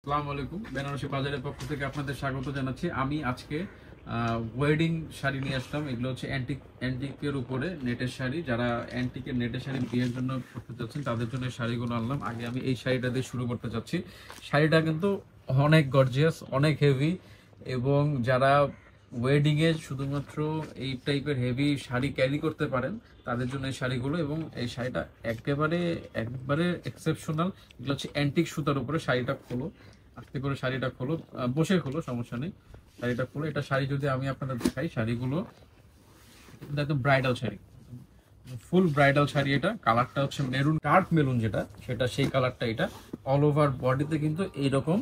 আসসালামু আলাইকুম, বেনারসি বাজারের পক্ষ থেকে আপনাদের স্বাগত জানাচ্ছি। আমি আজকে ওয়েডিং শাড়ি নিয়ে আসলাম। এগুলো হচ্ছে অ্যান্টিকের উপরে নেটের শাড়ি। যারা অ্যান্টিকের নেটের শাড়ি বিয়ের জন্য করতে চাচ্ছেন তাদের জন্য এই শাড়িগুলো আনলাম। আগে আমি এই শাড়িটা দিয়ে শুরু করতে চাচ্ছি। শাড়িটা কিন্তু অনেক গর্জিয়াস, অনেক হেভি, এবং যারা ওয়েডিংয়ে শুধুমাত্র এই টাইপের হেভি শাড়ি ক্যারি করতে পারেন তাদের জন্য এই শাড়িগুলো। এবং এই শাড়িটা একেবারে একবারে এক্সেপশনাল। এগুলো হচ্ছে অ্যান্টিক সুতার উপরে। শাড়িটা খোলো, আস্তে করে শাড়িটা খোলো, বসে খোলো, সমস্যা নেই। শাড়িটা খোলো। এটা শাড়ি যদি আমি আপনাদের দেখাই, শাড়িগুলো একদম ব্রাইডাল শাড়ি, ফুল ব্রাইডাল শাড়ি। এটা কালারটা হচ্ছে মেরুন, ডার্ক মেরুন যেটা, সেটা সেই কালারটা। এটা অল ওভার বডিতে কিন্তু এইরকম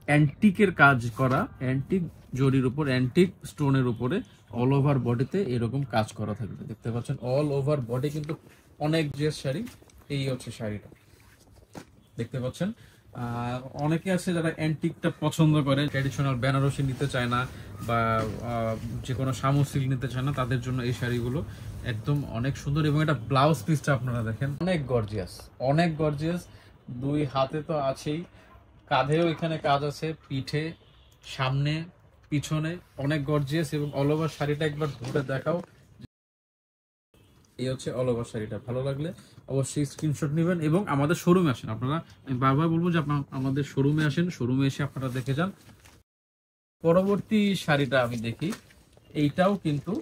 অ্যান্টিকের কাজ করা, অ্যান্টিক জরির উপর, অ্যান্টিক স্টোনের উপরে অল ওভার বডিতে এরকম কাজ করা থাকবে। দেখতে পাচ্ছেন অল ওভার বডি কিন্তু অনেক জেস শাড়ি। এই হচ্ছে শাড়িটা, দেখতে পাচ্ছেন। অনেকে আছে যারা অ্যান্টিকটা পছন্দ করে, ট্র্যাডিশনাল বেনারসি নিতে চায় না, বা যে কোনো শামু সিল্ক নিতে চায় না, তাদের জন্য এই শাড়িগুলো একদম অনেক সুন্দর। এবং এটা ব্লাউজ পিসটা আপনারা দেখেন, অনেক গর্জিয়াস, অনেক গর্জিয়াস। দুই হাতে তো আছেই, কাঁধেও এখানে কাজ আছে, পিঠে, সামনে, পিছনে, অনেক গর্জিয়াস। এবং অল ওভার শাড়িটা একবার ধরে দেখাও। এই হচ্ছে অল ওভার শাড়িটা। ভালো লাগলে অবশ্যই স্ক্রিনশট নেবেন এবং আমাদের শোরুমে আসেন। আপনারা, আমি বারবার বলবো যে আপনারা আমাদের শোরুমে আসেন, শোরুমে এসে আপনারা দেখে যান। পরবর্তী শাড়িটা আমি দেখি, এইটাও কিন্তু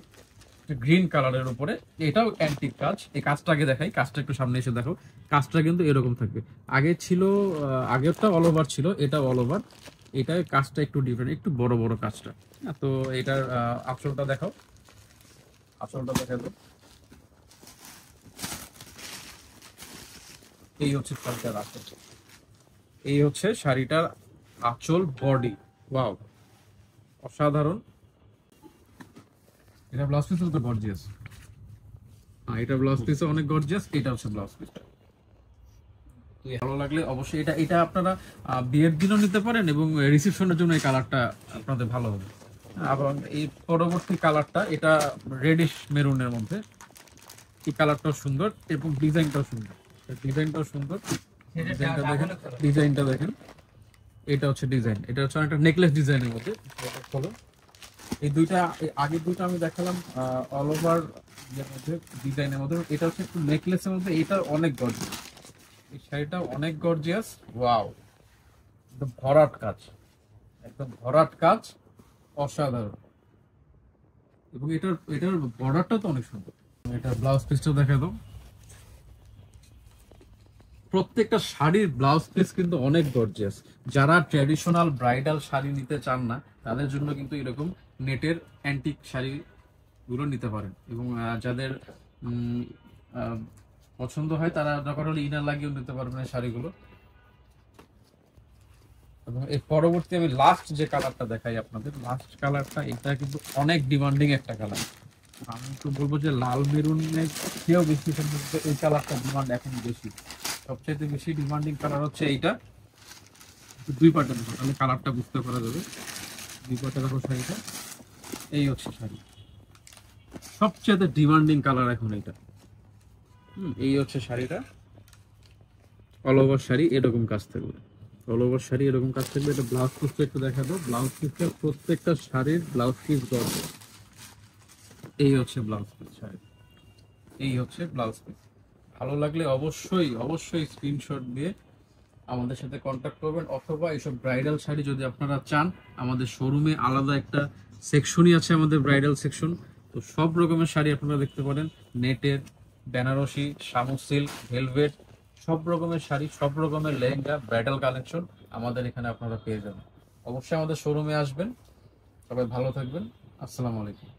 গ্রিন কালারের উপরে, এটাও অ্যান্টিক কাজ। এই কাজটা আগে দেখাই, কাজটা একটু সামনে এসে দেখো। কাজটা কিন্তু এরকম থাকবে। আগে ছিল, আগেরটা অল ওভার ছিল, এটা অল ওভার। এটার কাজটা একটু ডিফারেন্ট, একটু বড় বড় কাজটা। তো এটার আঁচলটা দেখাও, আঁচলটা দেখাবো। এই হচ্ছে শাড়িটার আঁচল, এই হচ্ছে শাড়িটার আঁচল, বডি। ওয়াও, অসাধারণ। এটা ব্লাউজ পিস তো গর্জিয়াস। এটা ব্লাউজ পিস অনেক গর্জিয়াস। এটা হচ্ছে ব্লাউজ পিসটা। ভালো লাগলে অবশ্যই এটা এটা আপনারা বিয়ের দিনও নিতে পারেন, এবং রিসেপশনের জন্য এই কালারটা আপনাদের ভালো হবে। এবং এই পরবর্তী কালারটা, এটা রেডিশ মেরুনের মধ্যে। এই কালারটাও সুন্দর এবং ডিজাইনটাও সুন্দর, ডিজাইনটাও সুন্দর। ডিজাইনটা দেখেন, ডিজাইনটা দেখেন। এটা হচ্ছে ডিজাইন, এটা হচ্ছে একটা নেকলেস ডিজাইনের মধ্যে। হলো এই দুইটা, আগের দুইটা আমি দেখালাম অল ওভার এর মধ্যে, ডিজাইনের মধ্যে। এটা হচ্ছে একটু নেকলেসের মধ্যে। এটা অনেক গর্জিয়াস, এই শাড়িটা অনেক গর্জিয়াস। ওয়াও, একদম ভরাট কাজ, একদম ভরাট কাজ, অসাধারণ। এবং এটার এটার বর্ডারটা তো অনেক সুন্দর। এটা ব্লাউজ পিসটা দেখা দাও। প্রত্যেকটা শাড়ির ব্লাউজ পিস কিন্তু অনেক গর্জিয়াস। যারা ট্র্যাডিশনাল ব্রাইডাল শাড়ি নিতে চান না তাদের জন্য কিন্তু এরকম নেটের অ্যান্টিক শাড়িগুলো নিতে পারেন। এবং যাদের পছন্দ হয় তারা দরকার হলে ইনার লাগিয়েও নিতে পারবেন এই শাড়িগুলো। এবং এর পরবর্তী আমি লাস্ট যে কালারটা দেখাই আপনাদের, লাস্ট কালারটা, এটা কিন্তু অনেক ডিমান্ডিং একটা কালার। আমি তো বলবো যে লাল মেরুনের চেয়েও বেশি এই কালারটা ডিমান্ড এখন বেশি। সবচেয়ে বেশি ডিমান্ডিং কালার হচ্ছে এইটা। দুই পাটে দেখো, তাহলে কালারটা বুঝতে পারা যাবে। দুই পাটে দেখো শাড়িটা, এই হচ্ছে শাড়ি। সবচেয়ে ডিমান্ডিং কালার এখন এটা। এই হচ্ছে শাড়িটা। অল ওভার শাড়ি এরকম কাজ থাকবে, অল ওভার শাড়ি এরকম কাজ থাকবে। এটা ব্লাউজ পিসটা একটু দেখা দাও। ব্লাউজ পিসটা, প্রত্যেকটা শাড়ির ব্লাউজ পিস দরকার। এই হচ্ছে ব্লাউজ পিস শাড়ি, এই হচ্ছে ব্লাউজ পিস। ভালো লাগলে অবশ্যই অবশ্যই স্ক্রিনশট দিয়ে আমাদের সাথে কন্ট্যাক্ট করবেন। অথবা এইসব ব্রাইডাল শাড়ি যদি আপনারা চান, আমাদের শোরুমে আলাদা একটা সেকশনই আছে, আমাদের ব্রাইডাল সেকশন। তো সব রকমের শাড়ি আপনারা দেখতে পারেন, নেটের, বেনারসি, শামু সিল্ক, ভেলভেট, সব রকমের শাড়ি, সব রকমের লেহেঙ্গা, ব্রাইডাল কালেকশন আমাদের এখানে আপনারা পেয়ে যাবেন। অবশ্যই আমাদের শোরুমে আসবেন। সবাই ভালো থাকবেন। আসসালামু আলাইকুম।